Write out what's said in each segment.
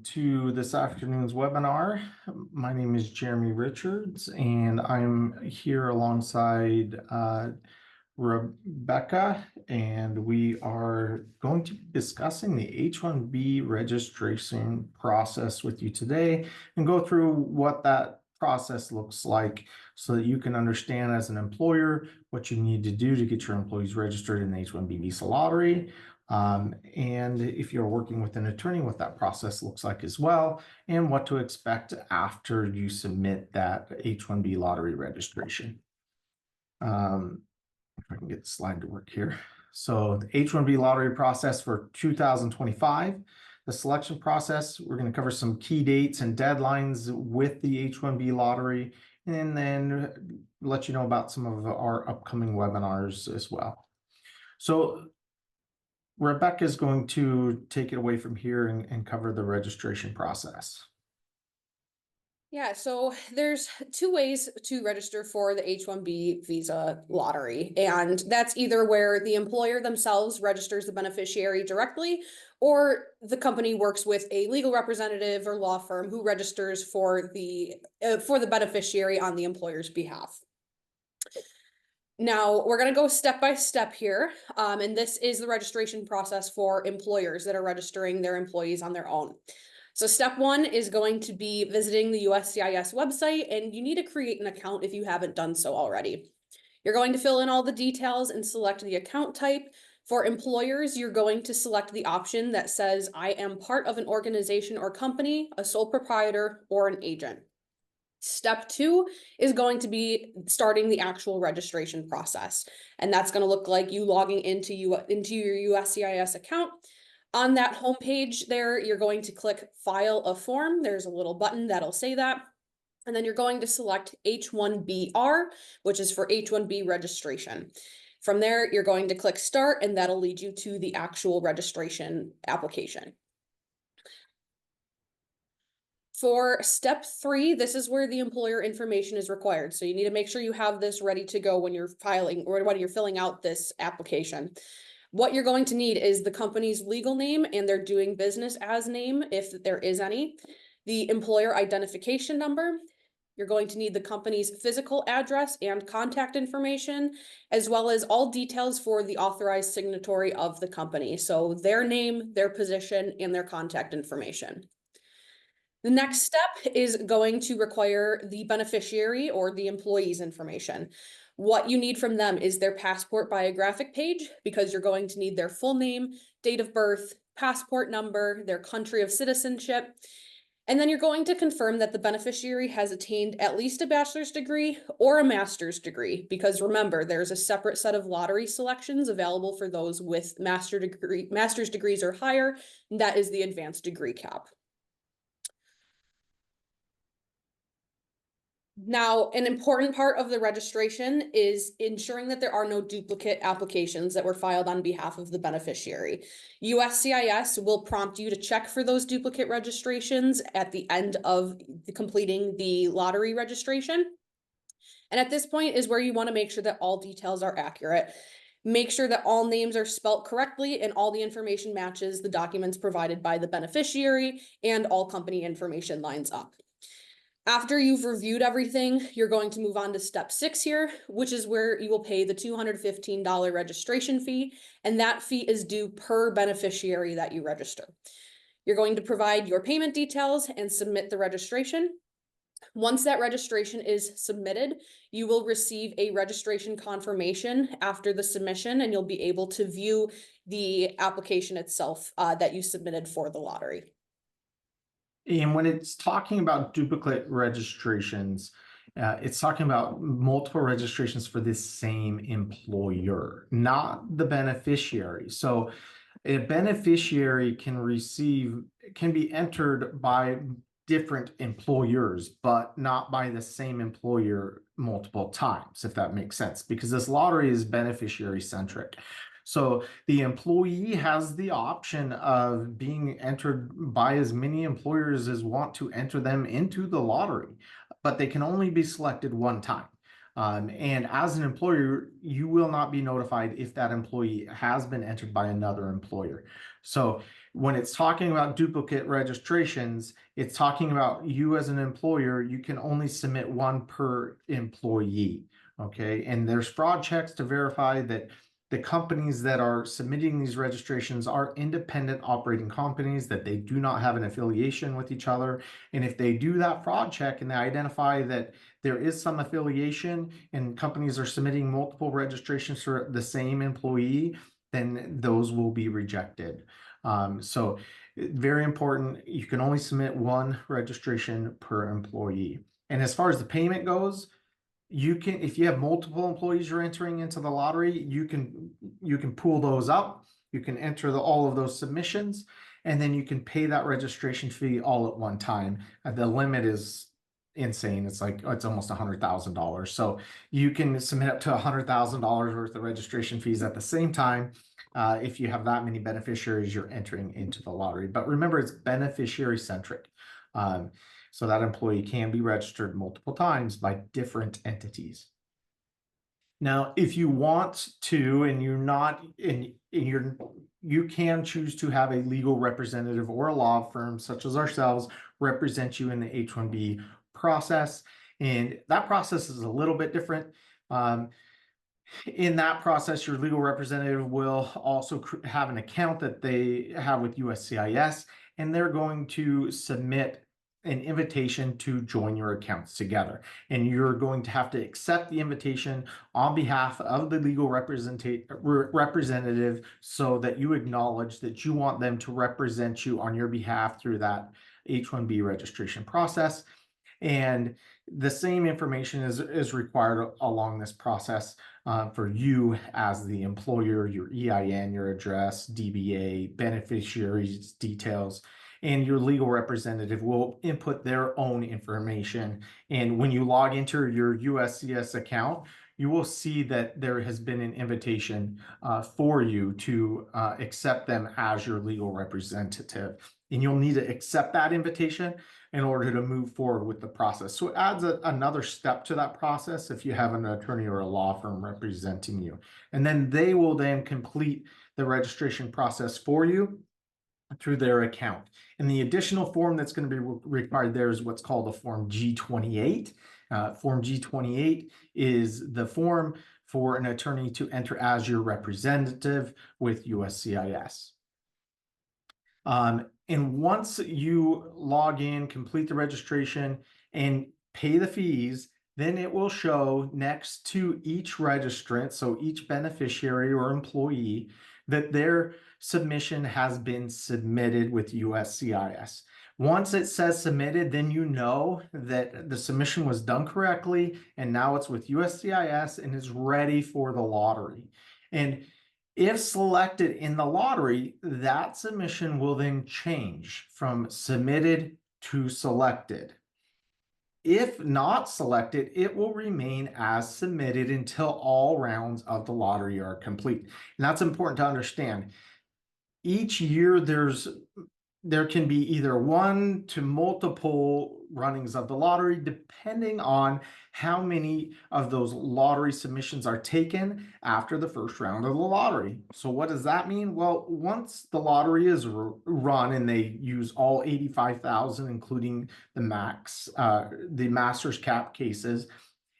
to this afternoon's webinar. My name is Jeremy Richards, and I'm here alongside Rebecca, and we are going to be discussing the H-1B registration process with you today and go through what that process looks like so that you can understand as an employer what you need to do to get your employees registered in the H-1B visa lottery. And if you're working with an attorney, what that process looks like as well, and what to expect after you submit that H-1B lottery registration. If I can get the slide to work here. So the H-1B lottery process for 2025, the selection process, we're going to cover some key dates and deadlines with the H-1B lottery, and then let you know about some of our upcoming webinars as well. So Rebecca is going to take it away from here and cover the registration process. Yeah, so there's two ways to register for the H-1B visa lottery, and that's either where the employer themselves registers the beneficiary directly, or the company works with a legal representative or law firm who registers for the beneficiary on the employer's behalf. Now, we're going to go step by step here, and this is the registration process for employers that are registering their employees on their own. So step one is going to be visiting the USCIS website, and you need to create an account if you haven't done so already. You're going to fill in all the details and select the account type. For employers, you're going to select the option that says, I am part of an organization or company, a sole proprietor, or an agent. Step two is going to be starting the actual registration process. And that's going to look like you logging into your USCIS account. On that homepage there, you're going to click File a Form. There's a little button that'll say that. And then you're going to select H-1BR, which is for H-1B registration. From there, you're going to click Start, and that'll lead you to the actual registration application. For step three, this is where the employer information is required. So you need to make sure you have this ready to go when you're filing or when you're filling out this application. What you're going to need is the company's legal name and their doing business as name, if there is any, the employer identification number. You're going to need the company's physical address and contact information, as well as all details for the authorized signatory of the company. So their name, their position, and their contact information. The next step is going to require the beneficiary or the employee's information. What you need from them is their passport biographic page, because you're going to need their full name, date of birth, passport number, their country of citizenship. And then you're going to confirm that the beneficiary has attained at least a bachelor's degree or a master's degree, because remember, there's a separate set of lottery selections available for those with master's degrees or higher, and that is the advanced degree cap. Now, an important part of the registration is ensuring that there are no duplicate applications that were filed on behalf of the beneficiary. USCIS will prompt you to check for those duplicate registrations at the end of completing the lottery registration. And at this point is where you want to make sure that all details are accurate. Make sure that all names are spelt correctly and all the information matches the documents provided by the beneficiary, and all company information lines up. After you've reviewed everything, you're going to move on to step 6 here, which is where you will pay the $215 registration fee, and that fee is due per beneficiary that you register. You're going to provide your payment details and submit the registration. Once that registration is submitted, you will receive a registration confirmation after the submission, and you'll be able to view the application itself that you submitted for the lottery. And when it's talking about duplicate registrations, it's talking about multiple registrations for this same employer, not the beneficiary. So a beneficiary can be entered by different employers, but not by the same employer multiple times, if that makes sense, because this lottery is beneficiary centric. So the employee has the option of being entered by as many employers as want to enter them into the lottery, but they can only be selected one time. And as an employer, you will not be notified if that employee has been entered by another employer. So when it's talking about duplicate registrations, it's talking about you as an employer, you can only submit one per employee. Okay. And there's fraud checks to verify that the companies that are submitting these registrations are independent operating companies, that they do not have an affiliation with each other. And if they do that fraud check and they identify that there is some affiliation and companies are submitting multiple registrations for the same employee, then those will be rejected. So very important, you can only submit one registration per employee. And as far as the payment goes, you can, if you have multiple employees you're entering into the lottery, you can pool those up. You can enter all of those submissions, and then you can pay that registration fee all at one time. The limit is insane. It's almost $100,000. So you can submit up to $100,000 worth of registration fees at the same time. If you have that many beneficiaries you're entering into the lottery. But remember, it's beneficiary centric. So that employee can be registered multiple times by different entities. Now, if you want to, and you're not you can choose to have a legal representative or a law firm such as ourselves represent you in the H-1B process. And that process is a little bit different. In that process, your legal representative will also have an account that they have with USCIS, and they're going to submit an invitation to join your accounts together. And you're going to have to accept the invitation on behalf of the legal representative so that you acknowledge that you want them to represent you on your behalf through that H-1B registration process. And the same information is required along this process for you as the employer, your EIN, your address, DBA, beneficiaries details, and your legal representative will input their own information. And when you log into your USCIS account, you will see that there has been an invitation for you to accept them as your legal representative. And you'll need to accept that invitation in order to move forward with the process. So it adds another step to that process if you have an attorney or a law firm representing you. And then they will then complete the registration process for you through their account. And the additional form that's going to be required there is what's called a Form G28. Form G28 is the form for an attorney to enter as your representative with USCIS. And once you log in, complete the registration, and pay the fees, then it will show next to each registrant, so each beneficiary or employee, that their submission has been submitted with USCIS. Once it says submitted, then you know that the submission was done correctly, and now it's with USCIS and is ready for the lottery. And if selected in the lottery, that submission will then change from submitted to selected. If not selected, it will remain as submitted until all rounds of the lottery are complete. And that's important to understand. Each year, there can be either one to multiple runnings of the lottery, depending on how many of those lottery submissions are taken after the first round of the lottery. So what does that mean? Well, once the lottery is run and they use all 85,000, including the the master's cap cases,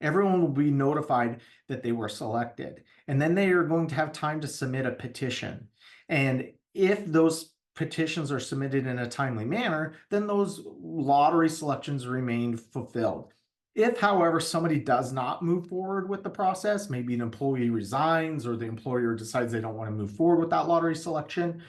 everyone will be notified that they were selected. And then they are going to have time to submit a petition. And if those petitions are submitted in a timely manner, then those lottery selections remain fulfilled. If, however, somebody does not move forward with the process, maybe an employee resigns or the employer decides they don't want to move forward with that lottery selection,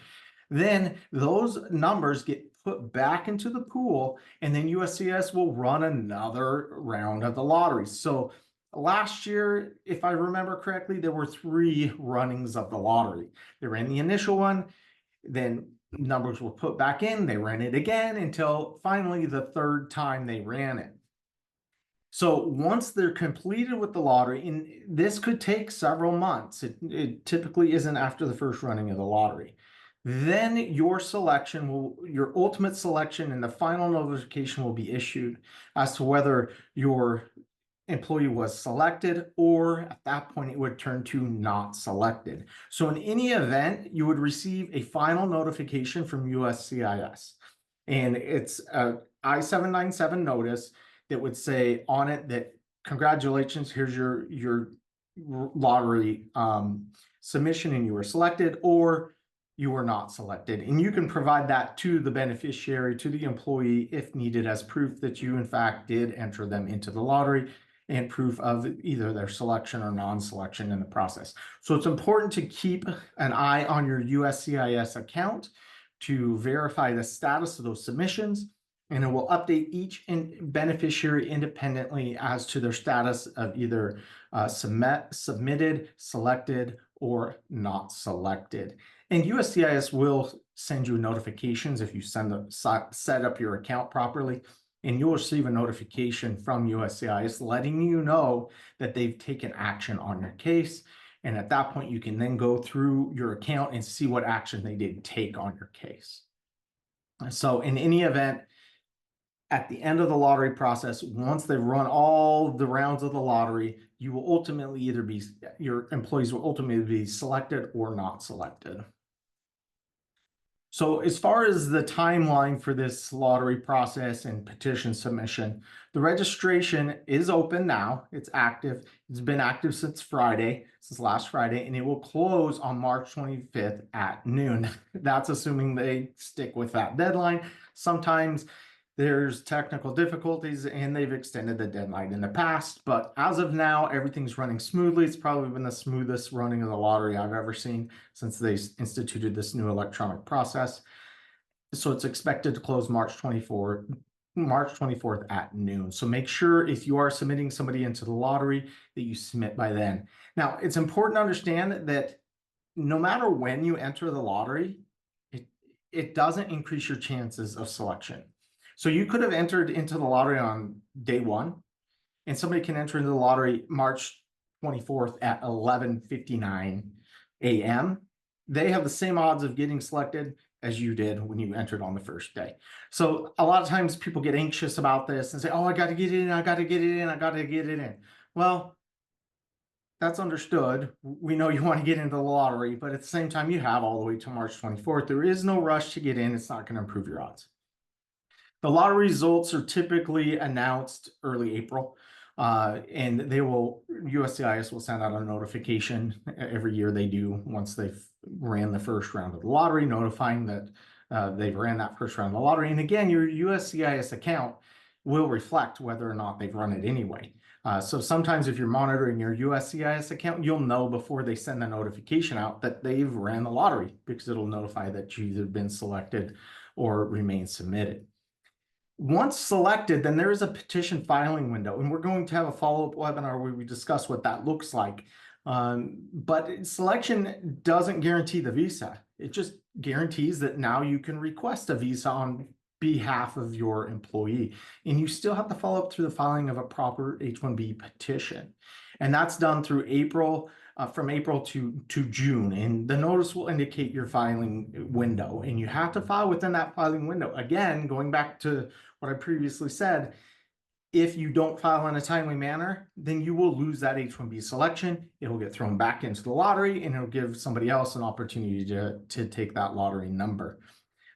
then those numbers get put back into the pool, and then USCIS will run another round of the lottery. So last year, if I remember correctly, there were 3 runnings of the lottery. They ran the initial one, then numbers were put back in, they ran it again until finally the 3rd time they ran it. So once they're completed with the lottery, and this could take several months, it typically isn't after the first running of the lottery, then your ultimate selection and the final notification will be issued as to whether your employee was selected, or at that point it would turn to not selected. So in any event, you would receive a final notification from USCIS. And it's a I-797 notice that would say on it that congratulations, here's your lottery submission and you were selected, or you were not selected. And you can provide that to the beneficiary, to the employee, if needed, as proof that you in fact did enter them into the lottery and proof of either their selection or non-selection in the process. So it's important to keep an eye on your USCIS account to verify the status of those submissions, and it will update each beneficiary independently as to their status of either submitted, selected, or not selected. And USCIS will send you notifications if you set up your account properly, and you'll receive a notification from USCIS letting you know that they've taken action on your case. And at that point, you can then go through your account and see what action they did take on your case. So in any event, at the end of the lottery process, once they've run all the rounds of the lottery, you will ultimately your employees will ultimately be selected or not selected. So as far as the timeline for this lottery process and petition submission, the registration is open now. It's active. It's been active since last Friday, and it will close on March 25th at noon. That's assuming they stick with that deadline. Sometimes there's technical difficulties and they've extended the deadline in the past, but as of now, everything's running smoothly. It's probably been the smoothest running of the lottery I've ever seen since they instituted this new electronic process. So it's expected to close March 24th at noon. So make sure if you are submitting somebody into the lottery that you submit by then. Now, it's important to understand that no matter when you enter the lottery, it doesn't increase your chances of selection. So you could have entered into the lottery on day one, and somebody can enter into the lottery March 24th at 11:59 a.m. They have the same odds of getting selected as you did when you entered on the first day. So a lot of times people get anxious about this and say, oh, I got to get it in, I got to get it in, I got to get it in. Well, that's understood. We know you want to get into the lottery, but at the same time, you have all the way to March 24th. There is no rush to get in. It's not going to improve your odds. The lottery results are typically announced early April, and USCIS will send out a notification every year. They do once they've ran the first round of the lottery, notifying that they've ran that first round of the lottery. And again, your USCIS account will reflect whether or not they've run it anyway. So sometimes if you're monitoring your USCIS account, you'll know before they send the notification out that they've ran the lottery, because it'll notify that you've either been selected or remain submitted. Once selected, then there is a petition filing window, and we're going to have a follow-up webinar where we discuss what that looks like. But selection doesn't guarantee the visa. It just guarantees that now you can request a visa on behalf of your employee, and you still have to follow up through the filing of a proper H-1B petition. And that's done through from April to June, and the notice will indicate your filing window, and you have to file within that filing window. Again, going back to what I previously said, if you don't file in a timely manner, then you will lose that H-1B selection. It'll get thrown back into the lottery, and it'll give somebody else an opportunity to take that lottery number.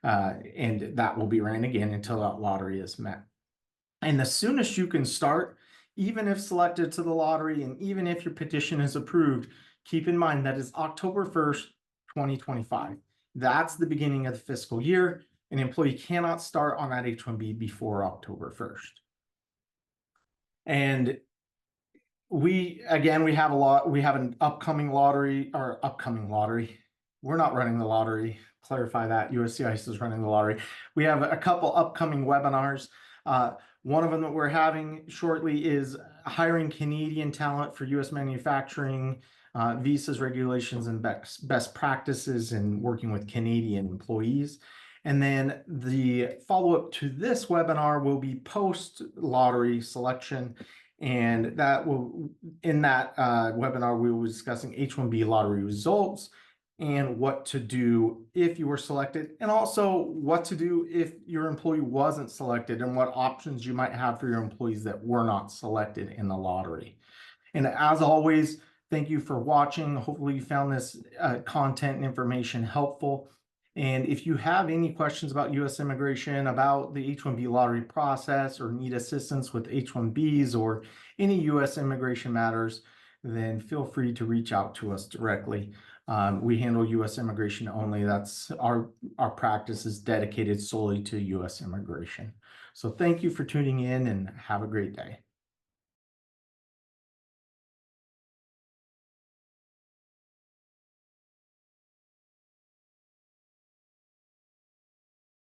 And that will be ran again until that lottery is met. And the soonest you can start, even if selected to the lottery, and even if your petition is approved, keep in mind that is October 1st, 2025. That's the beginning of the fiscal year. An employee cannot start on that H-1B before October 1st. And we have an upcoming lottery. We're not running the lottery. Clarify that. USCIS is running the lottery. We have a couple upcoming webinars. One of them that we're having shortly is hiring Canadian talent for U.S. manufacturing, visas, regulations, and best practices, and working with Canadian employees. And then the follow-up to this webinar will be post-lottery selection. And in that webinar, we will be discussing H-1B lottery results, and what to do if you were selected, and also what to do if your employee wasn't selected and what options you might have for your employees that were not selected in the lottery. And as always, thank you for watching. Hopefully you found this content and information helpful. And if you have any questions about U.S. immigration, about the H-1B lottery process, or need assistance with H-1Bs or any U.S. immigration matters, then feel free to reach out to us directly. We handle U.S. immigration only. That's our practice is dedicated solely to U.S. immigration. So thank you for tuning in and have a great day.